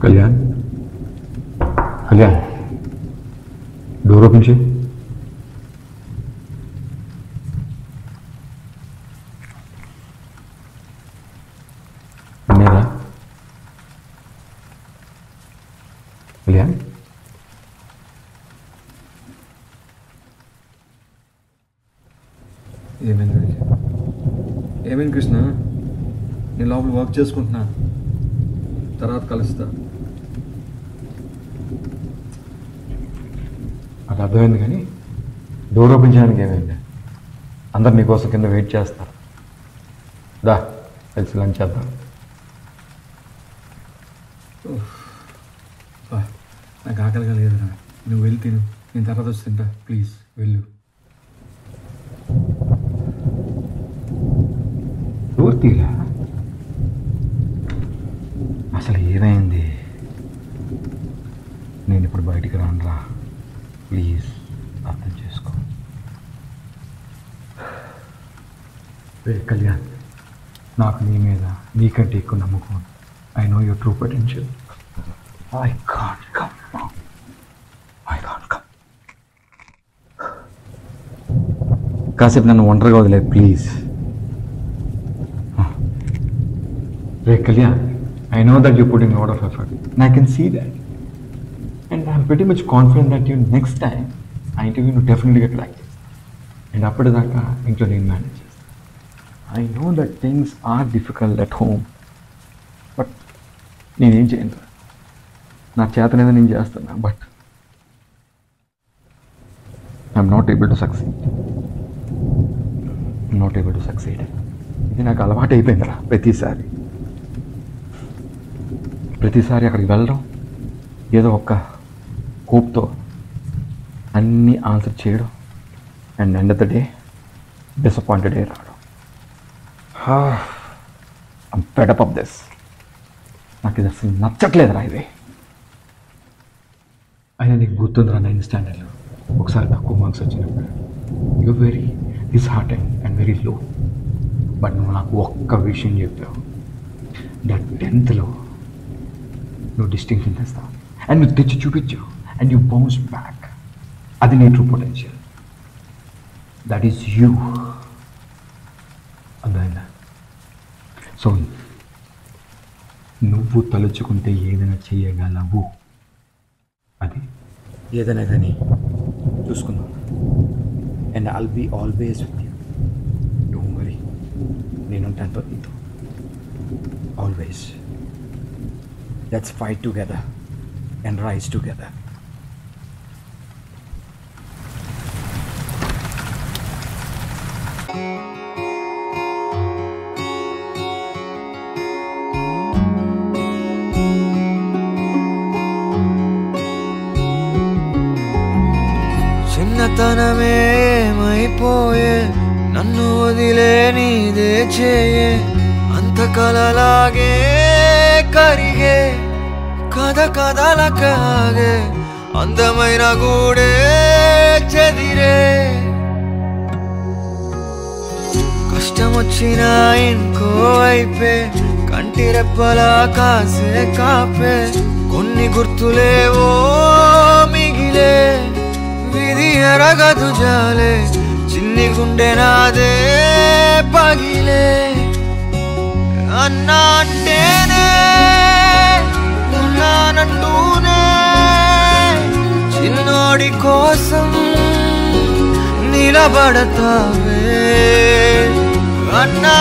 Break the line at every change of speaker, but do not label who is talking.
Kalyan Kalyan door open చేయి. అన్నయ్యరా కళ్యాణ్
ఏమైంది కృష్ణ? నేను లోపల వర్క్ చేసుకుంటున్నా, తర్వాత కలుస్తా.
నాకు అర్థమైంది కానీ డోర్ ఓపెన్ చేయడానికి ఏమైంది? అందరు నీకోసం కింద వెయిట్ చేస్తారు. దా కలిసి లంచ్ చేద్దాం.
నాకు ఆకలిగా లేదురా, నువ్వు వెళ్ళి తిను, నేను తర్వాత వచ్చి తింటా. ప్లీజ్ వెళ్ళు.
డోర్ తీరా. అసలు ఏమైంది? నేను ఇప్పుడు బయటికి రానురా, ప్లీజ్ అర్థం చేసుకో. కళ్యాణ్, నాకు నీ మీద నీకంటే ఎక్కువ నమ్మకం. I know your true potential. I can't come. కాసేపు నన్ను ఒంటరిగా వదిలే please. Ray Kalyan, I know that you're putting a lot of effort, and I can see that. And I'm pretty much confident that you next time I interview you definitely get like this. And after that, including managers. I know that things are difficult at home, but నేనేం చేయను. నా చేతనేదో నేను చేస్తున్నా, but I'm not able to succeed. I'm not able to succeed. ఇది నాకు అలవాటు అయిపోయిందిరా. ప్రతిసారి అక్కడికి వెళ్ళడం, ఏదో ఒక్క హోప్తో అన్నీ ఆన్సర్ చేయడం, and end of the day disappointed అయ్యి రావడం. I'm fed up of this. నాకు ఇది అసలు నచ్చట్లేదురా ఇది. అయినా నీకు గుర్తుందిరా 9th స్టాండర్డ్లో ఒకసారి తక్కువ మార్క్స్ వచ్చినప్పుడు you very disheartened and very low. But నువ్వు నాకు ఒక్క విషయం చెప్పావు, దట్ 10thలో నువ్వు డిస్టింక్షన్ తెస్తావు అండ్ నువ్వు తెచ్చి చూపించావు అండ్ యూ బౌన్స్ బ్యాక్. అది నీ true potential. That is you. అర్థమైందా? సో నువ్వు తలుచుకుంటే ఏదైనా చేయగలవు. అది ఏదైనా కానీ చూసుకుందాం. And I'll be always with you. Don't worry, నేనుంటాను నీతో always. Let's fight together and rise together.
చిన్నతనమే మైపోయే, నన్ను వదిలే నీదే చేయే, అంత కలలాగే కరిగే, కథ కథలకాగే, అందమైన గూడే చెదిరే. కష్టం వచ్చినా ఇంకో వైపే, కంటి రెప్పలా కాసే కాపే, కొన్ని గుర్తులేవో మిగిలే, విధి ఎరగదు జాలే, చిన్ని గుండె నాదే పగిలే. అన్నా అంటేనే ఉన్నానంటూనే, చిన్నోడి కోసం నిలబడతావే. అన్నా